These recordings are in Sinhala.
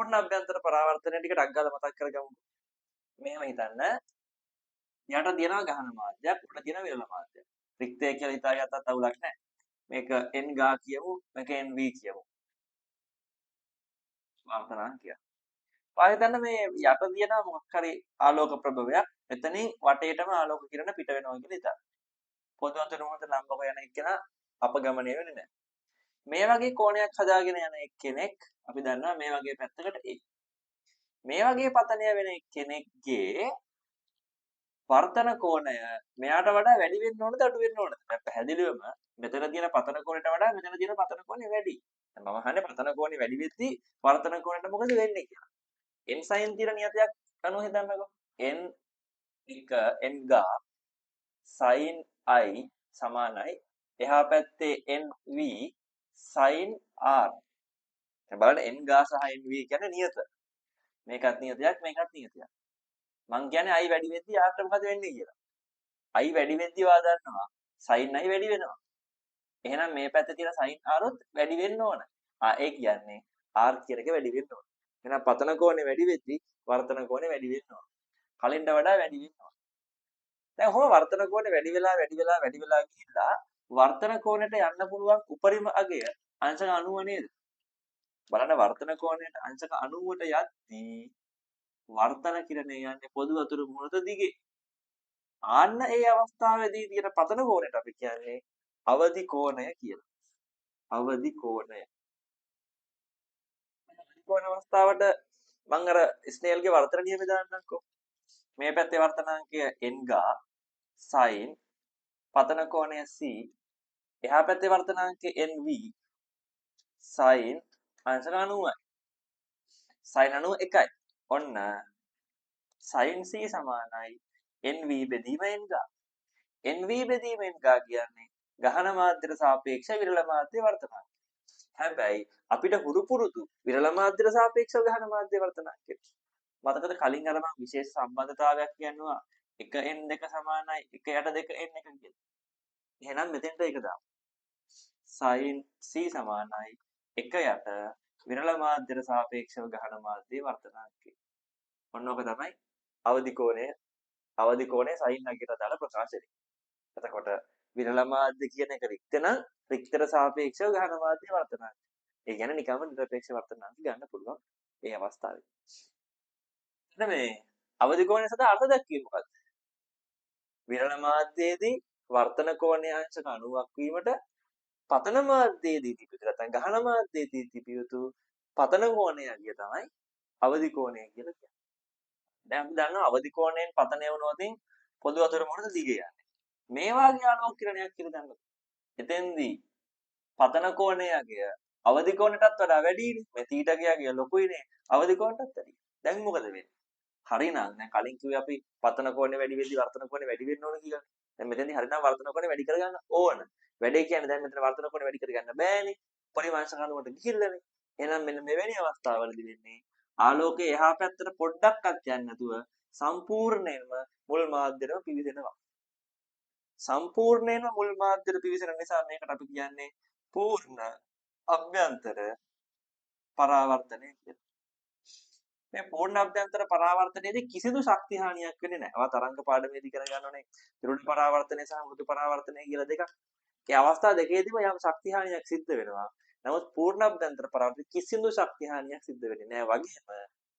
පූර්ණ අභ්‍යන්තර පරාවර්තනය ටික ටක් ගාලා මතක් කරගමු. මෙහෙම හිතන්න යට තියෙනවා ගහන මාධ්‍යයක් උඩ තියෙන විරල මාධ්‍යයක්. රික්තය කියලා හිතාගත්තත් අවුලක් නැහැ. මේක n ගා කියමු මේක nv කියමු. වර්තනාංකය. ඔය හිතන්න මේ යට තියෙන මොකක් හරි ආලෝක ප්‍රභවයක් එතනින් වටේටම ආලෝක කිරණ පිට වෙනවා කියලා හිතන්න. පොදු අතර මොහොත ලම්බක යන එක්කෙනා අපගමනය වෙන්නේ නැහැ. මේ වගේ කෝණයක් හදාගෙන යන එක්කෙනෙක් අපි දන්නවා මේ වගේ පැත්තකට එයි. මේ වගේ පතනය වෙන කෙනෙක්ගේ වර්තන කෝණය මෙයාට වඩා වැඩි වෙන්න ඕනද අඩු වෙන්න ඕනද? පැහැදිලිවම මෙතන තියෙන පතන කෝණයට වඩා මෙතන තියෙන පතන කෝණය වැඩි. දැන් මම අහන්නේ පතන කෝණය වැඩි වෙද්දී වර්තන කෝණයට මොකද වෙන්නේ කියලා. n sin තියෙන නියතයක් අනුව හිතන්නකෝ. n එක n ගා sin i සමානයි එහා පැත්තේ nv sin r. දැන් බලන්න n ගා සහ nv කියන්නේ නියත. මේකත් නියතයක් මේකත් නියතයක්. මං කියන්නේ i වැඩි වෙද්දී r ට මොකද වෙන්නේ කියලා. i වැඩි වෙද්දී වා දන්නවා sin i වැඩි වෙනවා. එහෙනම් මේ පැත්තේ තියෙන sin r උත් වැඩි වෙන්න ඕන. ඒ කියන්නේ r කියන එක වැඩි වෙන්න ඕන. එහෙනම් පතන කෝණය වැඩි වෙද්දී වර්තන කෝණය වැඩි වෙන්න ඕන. කලින්ට වඩා වැඩි වෙන්න ඕන. දැන් කොහොම වර්තන කෝණය වැඩි වෙලා ගිහිල්ලා වර්තන කෝණයට යන්න පුළුවන් උපරිම අගය අංශක 90 නේද? බලන්න වර්තන කෝණයට අංශක 90ට යද්දී වර්තන කිරණය යන්නේ පොදු අතුරු මුහුණත දිගේ. ආන්න ඒ අවස්ථාවේදී තියෙන පතන කෝණයට අපි කියන්නේ අවදි කෝණය කියලා. අවදි කෝණය. කොන අවස්ථාවට මම අර ස්නේල්ගේ වර්තන නියමය දාන්නම්කෝ. මේ පැත්තේ වර්තනාංකය n ගා sin පතන කෝණය c එහා පැත්තේ වර්තනාංකය nv sin අංශක 90යි. sin 90 එකයි. ඔන්න sin c සමානයි nv බෙදීම n ගා. nv බෙදීම n ගා කියන්නේ ගහන මාධ්‍යයට සාපේක්ෂ විරල මාධ්‍ය වර්තනාංකය. හැබැයි අපිට හුරු පුරුදු විරල මාධ්‍යයට සාපේක්ෂව ගහන මාධ්‍ය වර්තනාංකය. මතකද කලින් අර මම විශේෂ සම්බන්ධතාවයක් කියනවා 1n2 සමානයි 1 යට 2n1 කියලා. එහෙනම් මෙතෙන්ට ඒක දාමු. sin c සමානයි 1 යට විරල මාධ්‍යයට සාපේක්ෂව ගහන මාධ්‍ය වර්තනාංකය. ඔන්න ඔක තමයි අවදි කෝණය sin අගයට දාලා ප්‍රකාශ වෙන්නේ. එතකොට විරල මාධ්‍ය කියන එක රික්ත නම් රික්තට සාපේක්ෂව ගහන මාධ්‍ය වර්තනාංකය. ඒ කියන්නේ නිකම්ම නිරපේක්ෂ වර්තනාංක ගන්න පුළුවන් මේ අවස්ථාවේ. එතන මේ අවදි කෝණය සඳහා අර්ථ දැක්වීම මොකක්ද? විරල මාධ්‍යයේදී වර්තන කෝණය අංශක 90ක් වීමට පතන මාධ්‍යයේදී තිබියුතු නැත්නම් ගහන මාධ්‍යයේදී තිබියුතු පතන කෝණය අගය තමයි අවදි කෝණය කියලා කියන්නේ. දැන් අපි දන්නවා අවදි කෝණයෙන් පතනය වුණොතින් පොදු අතර මොනද දිගේ යන්නේ. මේ වාගේ ආලෝක කිරණයක් කියලා දන්නවා. එතෙන්දී පතන කෝණය අගය අවදි කෝණයටත් වඩා වැඩිනේ. මේ තීටකයේ අගය ලොකුයිනේ අවදි කෝණයටත් වැඩි. දැන් මොකද වෙන්නේ? හරිනම් දැන් කලින් කිව්වේ අපි පතන කෝණය වැඩි වෙද්දී වර්තන කෝණය වැඩි වෙන්න ඕන කියලා. දැන් මෙතෙන්දී හරිනම් වර්තන කෝණය වැඩි කරගන්න ඕන. වැඩේ කියන්නේ දැන් මෙතන වර්තන කෝණය වැඩි කරගන්න බෑනේ. පරිමාංශ කණුවට ගිහිල්ලානේ. එහෙනම් මෙන්න මෙවැනි අවස්ථාවලදී වෙන්නේ ආලෝකයේ එහා පැත්තට පොඩ්ඩක්වත් යන්නේ නැතුව සම්පූර්ණයෙන්ම මුල් මාධ්‍යරම පිවිසෙනවා. සම්පූර්ණයෙන්ම මුල් මාධ්‍යර පිවිසෙන නිසා මේකට අපි කියන්නේ පූර්ණ අභ්‍යන්තර පරාවර්තනය කියලා. මේ පූර්ණ අභ්‍යන්තර පරාවර්තනයේදී කිසිදු ශක්ති හානියක් වෙන්නේ නැහැ. ඒවා තරංග පාඩමේදී කරගන්න ඕනේ. ත්‍රිවිධ පරාවර්තනය සහ මෘදු පරාවර්තනය කියලා දෙකක්. ඒ අවස්ථා දෙකේදීම යම් ශක්ති හානියක් සිද්ධ වෙනවා. නමුත් පූර්ණ අභ්‍යන්තර පරාවර්තනයේ කිසිදු ශක්ති හානියක් සිද්ධ වෙන්නේ නැහැ. වගේම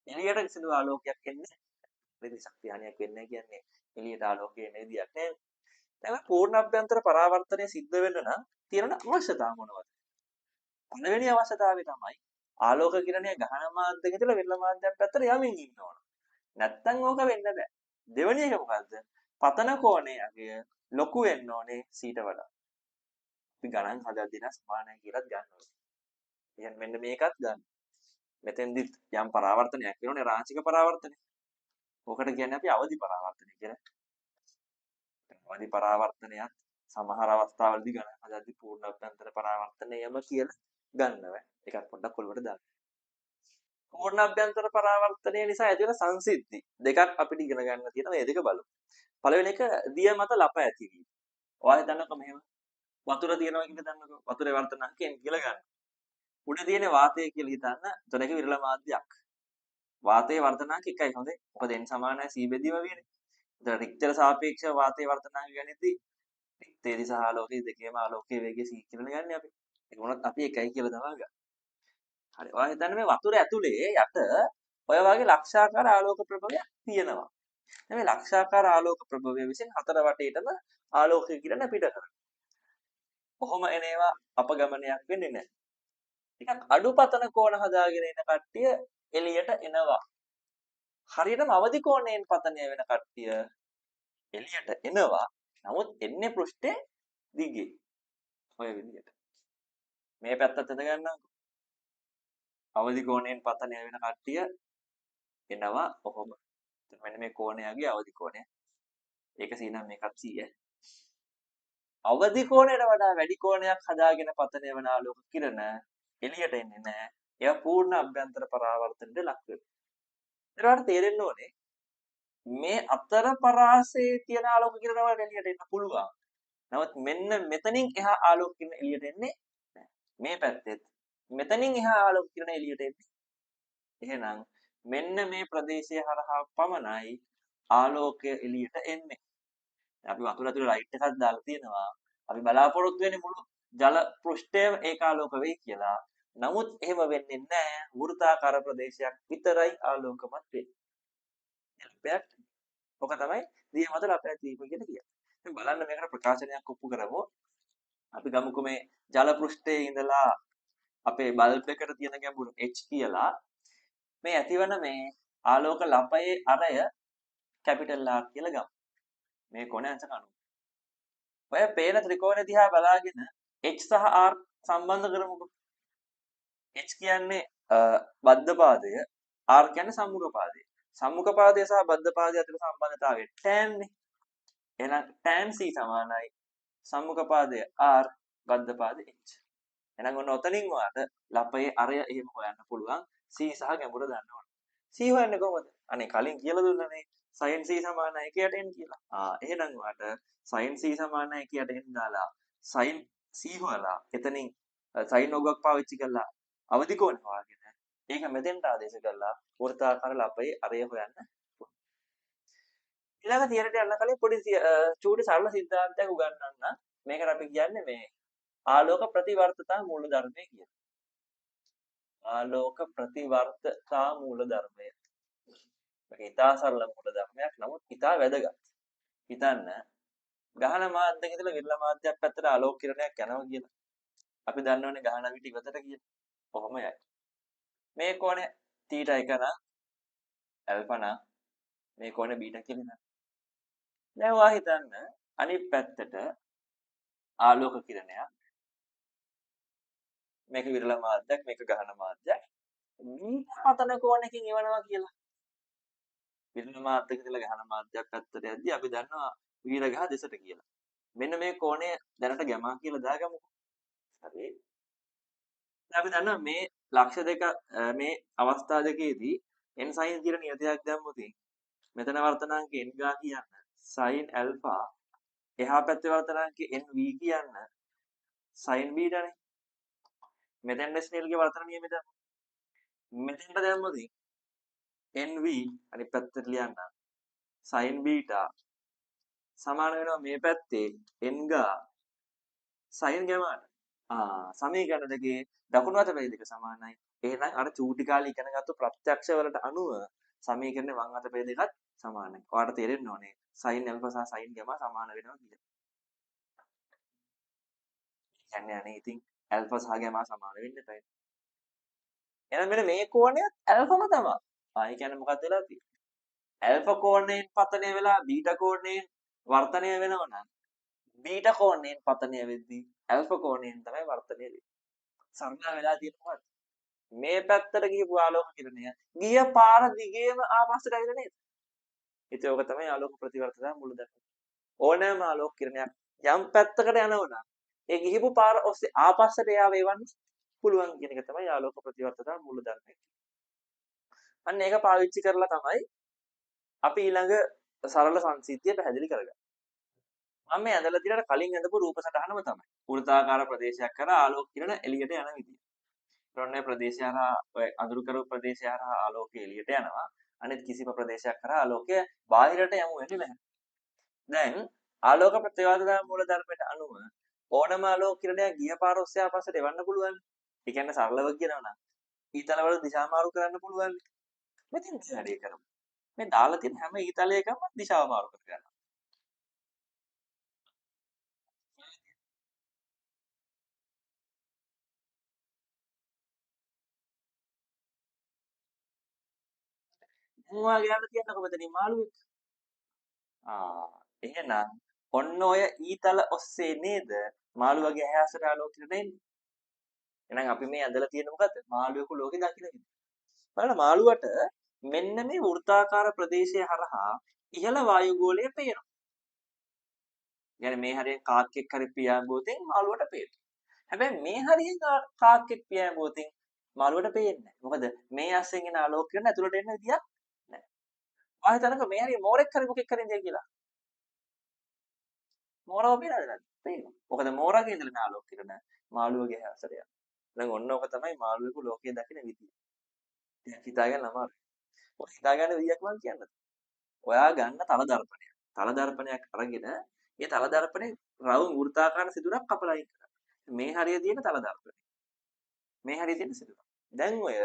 එළියට කිසිදු ආලෝකයක් එන්නේ නැහැ. මේ ශක්ති හානියක් වෙන්නේ කියන්නේ එළියට ආලෝකය එන විදියක් නෑ. දැන් පූර්ණ අභ්‍යන්තර පරාවර්තනය සිද්ධ වෙන්න නම් තියෙන අවශ්‍යතාව මොනවද? පළවෙනි අවශ්‍යතාවය තමයි ආලෝක කිරණය ගහන මාධ්‍යක ඉඳලා විරල මාධ්‍යයක් පැත්තට යමින් ඉන්න ඕන. නැත්තම් ඕක වෙන්න බෑ. දෙවෙනි එක මොකද්ද? පතන කෝණය අගය ලොකු වෙන්න ඕනේ සීට වඩා. අපි ගණන් හදද්දී නම් සමානයි කියලාත් ගන්න ඕනේ. එහෙනම් මෙන්න මේකත් ගන්න. මෙතෙන්දිත් යම් පරාවර්තනයක් වෙනෝනේ රාශික පරාවර්තනය. ඕකට කියන්නේ අපි අවදි පරාවර්තනය කියලා. අවදි පරාවර්තනයත් සමහර අවස්ථාවලදී ගණන් හදද්දී පූර්ණ අභ්‍යන්තර පරාවර්තනයම කියලා ගන්නවා. ඒකත් පොඩ්ඩක් ඔලුවට දාන්න. පූර්ණ අභ්‍යන්තර පරාවර්තනය නිසා ඇති වෙන සංසිද්ධි දෙකක් අපිට ඉගෙන ගන්න තියෙනවා. මේ දෙක බලමු. පළවෙනි එක දිය මත ලප ඇතිවීම. ඔයා හිතන්නකෝ මෙහෙම. වතුර තියෙනවා කියලා හිතන්නකෝ. වතුරේ වර්තනාංකයෙන් කියලා ගන්න. උඩ තියෙන වාතය කියලා හිතන්න. එතන එක විරල මාධ්‍යයක්. වාතයේ වර්ධනාංක 1යි හොඳේ. මොකද n සමානයි c බෙදීම වියනේ. ඒතර රික්තර සාපේක්ෂව වාතයේ වර්ධනාංක ගණිතී රික්තේදී සහ ආලෝකයේ දෙකේම ආලෝකයේ වේගය c කියලා ගන්න අපි. ඒක මොනවත් අපි 1යි කියලා තමයි ගන්න. හරි. ඔයා හිතන්න මේ වතුර ඇතුලේ යට ඔය වගේ ලක්ෂාකාර ආලෝක ප්‍රභවයක් තියෙනවා. මේ ලක්ෂාකාර ආලෝක ප්‍රභවය විසින් හතර වටේටම ආලෝකය කිරණ පිට කරනවා. කොහොම එන ඒවා අපගමනයක් වෙන්නේ නැහැ. ටිකක් අඩු පතන කෝණ හදාගෙන එන කට්ටිය එළියට එනවා. හරියටම අවදි කෝණයෙන් පතනය වෙන කට්ටිය එළියට එනවා. නමුත් එන්නේ පෘෂ්ඨයේ දිගේ. ඔය විදිහට. මේ පැත්තත් එද ගන්නම්කෝ. අවදි කෝණයෙන් පතනය වෙන කට්ටිය එනවා ඔහොම. මෙන්න මේ කෝණයගේ අවදි කෝණය. ඒක සීනම් මේකත් 100. අවදි කෝණයට වඩා වැඩි කෝණයක් හදාගෙන පතනය වන ආලෝක කිරණ එළියට එන්නේ නැහැ. ඒවා පූර්ණ අභ්‍යන්තර පරාවර්තනයට ලක් වෙනවා. ඒකට තේරෙන්න ඕනේ මේ අතර පරාසයේ තියෙන ආලෝක කිරණ වල එළියට එන්න පුළුවන්. නමුත් මෙන්න මෙතනින් එහා ආලෝක කිරණ එළියට එන්නේ නැහැ. මේ පැත්තෙත් මෙතනින් එහා ආලෝක කිරණ එළියට එන්නේ. එහෙනම් මෙන්න මේ ප්‍රදේශය හරහා පමණයි ආලෝකය එළියට එන්නේ. අපි වතුර ඇතුලේ ලයිට් එකක් දාලා තියෙනවා. අපි බලාපොරොත්තු වෙන්නේ මුළු ජල පෘෂ්ඨයම ඒකාලෝක වෙයි කියලා. නමුත් එහෙම වෙන්නේ නැහැ. වෘත්තාකාර ප්‍රදේශයක් විතරයි ආලෝකමත් වෙන්නේ. ඔක තමයි දිය මත රැපැතීම කියලා කියන්නේ. දැන් බලන්න මේකට ප්‍රකාශනයක් ඔප්පු කරමු. අපි ගමුකෝ මේ ජල පෘෂ්ඨයේ ඉඳලා අපේ බල්බ් එකට තියෙන ගැඹුර h කියලා මේ ඇතිවන මේ ආලෝක ලපයේ අරය කැපිටල් R කියලා ගමු. මේ කොනේ අංශක 90. ඔය පේන ත්‍රිකෝණය දිහා බලාගෙන h සහ r සම්බන්ධ කරමුකෝ. h කියන්නේ බද්ධ පාදය, r කියන්නේ සම්මුඛ පාදය. සම්මුඛ පාදය සහ බද්ධ පාදය අතර සම්බන්ධතාවය tan නේ. එහෙනම් tan c සමානයි සම්මුඛ පාදය r බද්ධ පාදය h. එහෙනම් ඔන්න ඔතනින් ඔයාලට ලපයේ අරය එහෙම හොයන්න පුළුවන්. c සහ ගැඹුර දන්න ඕන. c හොයන්නේ කොහොමද? අනේ කලින් කියලා දුන්නනේ sin c සමානයි 1යට n කියලා. එහෙනම් ඔයාලට sin c සමානයි 1යට n දාලා sin c හොයලා එතනින් sin ඔගක් පාවිච්චි කරලා අවදි කෝණය හොයාගෙන ඒක මෙතෙන්ට ආදේශ කරලා වෘත්තාකාර ලපයේ අරය හොයන්න. ඊළඟ තියරට යන්න කලින් පොඩි චූටි සරල සිද්ධාන්තයක් උගන්වන්න. මේකට අපි කියන්නේ මේ ආලෝක ප්‍රතිවර්තතා මූලධර්මය කියලා. ආලෝක ප්‍රතිවර්තතා මූලධර්මය. මේක ඉතා සරල මූලධර්මයක්. නමුත් ඉතා වැදගත්. හිතන්න ගහන මාධ්‍යක ඉඳලා විරල මාධ්‍යයක් පැත්තට ආලෝක කිරණයක් යනවා කියලා. අපි දන්නවනේ ගහන විට ඉවතට කියලා. කොහොම යයි. මේ කෝණය θ1 නම් ඇල්ෆා නම් මේ කෝණය බීටා කියලා නේද? දැන් ඔයා හිතන්න අනිත් පැත්තට ආලෝක කිරණයක් මේක විරල මාධ්‍යයක් මේක ගහන මාධ්‍යයක් පතන කෝණයකින් එවනවා කියලා. විරල මාධ්‍යක ඉඳලා ගහන මාධ්‍යයක් පැත්තට යද්දී අපි දන්නවා විරගහ දෙසට කියලා. මෙන්න මේ කෝණය දැනට ගැමා කියලා දාගමුකෝ. හරි. දැන් අපි දන්නවා මේ ලක්ෂ දෙක මේ අවස්ථා දෙකේදී n sin කියලා නියතයක් දැම්මොත් මෙතන වර්තනාංක n ගා කියන්න sin alpha එහා පැත්තේ වර්තනාංක nv කියන්න sin beta නේ. මෙතෙන් ස්නේල්ගේ වර්තන නියමය දැම්මොත් මෙතෙන්ට දැම්මොත් nv අනිත් පැත්තට ලියන්න sin beta සමාන වෙනවා මේ පැත්තේ n ගා sin ගැමාට. සමීකරණ දෙකේ දකුණු අත පෙළ දෙක සමානයි. එහෙනම් අර චූටි කාලේ ඉගෙනගත්තු ප්‍රත්‍යක්ෂ වලට අනුව සමීකරණේ වම් අත පෙළ දෙකත් සමානයි. ඔයාලට තේරෙන්න ඕනේ sin alpha සහ sin gamma සමාන වෙනවා කියලා. කියන්නේ අනේ ඉතින් alpha සහ gamma සමාන වෙන්න බෑ. එහෙනම් මෙන්න මේ කෝණයත් alphaම තමයි. ඒ කියන්නේ මොකක්ද වෙලා තියෙන්නේ? alpha කෝණයෙන් පතනය වෙලා beta කෝණයෙන් වර්තනය වෙනවා නම් beta කෝණයෙන් පතනය වෙද්දී alpha කෝණයෙන් තමයි වර්තනය වෙන්නේ. සම්මා වෙලා තියෙන මොකක්ද? මේ පැත්තට ගිහපු ආලෝක කිරණය ගිය පාර දිගේම ආපස්සට ඇවිල්ලා නේද? ඉතින් ඕක තමයි ආලෝක ප්‍රතිවර්තන මූලධර්ම. ඕනෑම ආලෝක කිරණයක් යම් පැත්තකට යනවනම් ඒ ගිහපු පාර ඔස්සේ ආපස්සට යාව එවන්න පුළුවන් කියන එක තමයි ආලෝක ප්‍රතිවර්තන මූලධර්මය. අන්න ඒක පාවිච්චි කරලා තමයි අපි ඊළඟ සරල සංසිද්ධිය පැහැදිලි කරගන්නේ. මම මේ ඇඳලා තියෙන කලින් ඇඳපු රූප සටහනම තමයි. වෘත්තාකාර ප්‍රදේශයක් කරා ආලෝක කිරණ එළියට යන විදිය. ඔන්න ප්‍රදේශය හරහා ඔය අඳුරු කරපු ප්‍රදේශය හරහා ආලෝකය එළියට යනවා. අනිත් කිසිම ප්‍රදේශයක් කරා ආලෝකය බාහිරට යමු වෙන්නේ නැහැ. දැන් ආලෝක ප්‍රතිවාදදා මූලධර්මයට අනුව ඕනම ආලෝක කිරණයක් ගිය පාර ඔස්සේ ආපස්සට එවන්න පුළුවන්. ඒ කියන්නේ සරලව කියනවා නම් ඊතලවල දිශා මාරු කරන්න පුළුවන්. මෙතෙන් වැඩේ කරමු. මේ දාලා තියෙන හැම ඊතලයකම දිශාව මාරු කර ගන්නවා. මොනවා ගියන්න තියන්නකො මෙතනින් මාළුවෙක්. එහෙනම් ඔන්න ඔය ඊතල ඔස්සේ නේද මාළුවගේ ඇහැ අසට ආලෝක කිරණ එන්නේ. එහෙනම් අපි මේ ඇඳලා තියෙන මොකද්ද? මාළුවෙකු ලෝකේ දකින්න විදිහ. බලන්න මාළුවට මෙන්න මේ වෘත්තාකාර ප්‍රදේශය හරහා ඉහළ වායුගෝලය පේනවා. يعني මේ හරියෙන් කාක්කෙක් හරි පියාඹුවොතින් මාළුවට පේනවා. හැබැයි මේ හරියෙන් කාක්කෙක් පියාඹුවොතින් මාළුවට පේන්නේ නැහැ. මොකද මේ අස්සෙන් එන ආලෝක කිරණ ඇතුළට එන්න විදියක් නැහැ. ආයෙතනක මේ හරිය මෝරෙක් හරි මොකෙක් හරි ඉඳලා කියලා. මෝරව පේනවද නැද්ද? පේනවා. මොකද මෝරගේ ඉඳලා එන ආලෝක කිරණ මාළුවගේ ඇහැ අසට යනවා. දැන් ඔන්න ඔක තමයි මාළුවෙකු ලෝකයේ දකින විදිය. ටිකක් හිතාගන්න අමාරුයි. ඔය හිතාගන්න විදියක් මම කියන්නද? ඔයා ගන්න තල දර්පණයක්. තල දර්පණයක් අරගෙන ඒ තල දර්පණේ රවුම් වෘත්තාකාර සිදුරක් කපලා අයින් කරන්න. මේ හරිය තියෙන තල දර්පණය. මේ හරිය තියෙන සිදුර. දැන් ඔය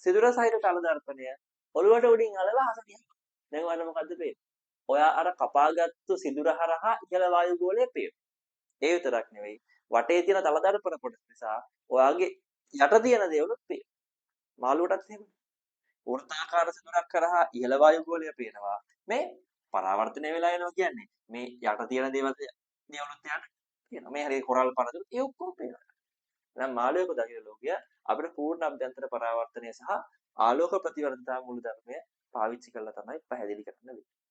සිදුර සහිත තල දර්පණය ඔළුවට උඩින් අලලා අහස දිහා. දැන් ඔයාලට මොකද්ද පේන්නේ? ඔයා අර කපාගත්තු සිදුර හරහා ඉහළ වායු ගෝලය පේනවා. ඒ විතරක් නෙවෙයි වටේ තියෙන තල දර්පණ කොටස නිසා ඔයාගේ යට තියෙන දේවලුත් පේනවා. මාළුවටත් එහෙමයි. වෘත්තාකාර සිදුරක් කරහා ඉහළ වායු ගෝලය පේනවා. මේ පරාවර්තනය වෙලා යනවා කියන්නේ මේ යට තියෙන දේවල් දේවලුත් යන තියෙනවා. මේ හරිය කොරල් පරදුරු ඒ ඔක්කොම පේනවා. එහෙනම් මාළුවෙකු දකින ලෝකය අපිට පූර්ණ අභ්‍යන්තර පරාවර්තනය සහ ආලෝක ප්‍රතිවර්ධතා මූල ධර්මය පාවිච්චි කරලා තමයි පැහැදිලි කරන්න වෙන්නේ.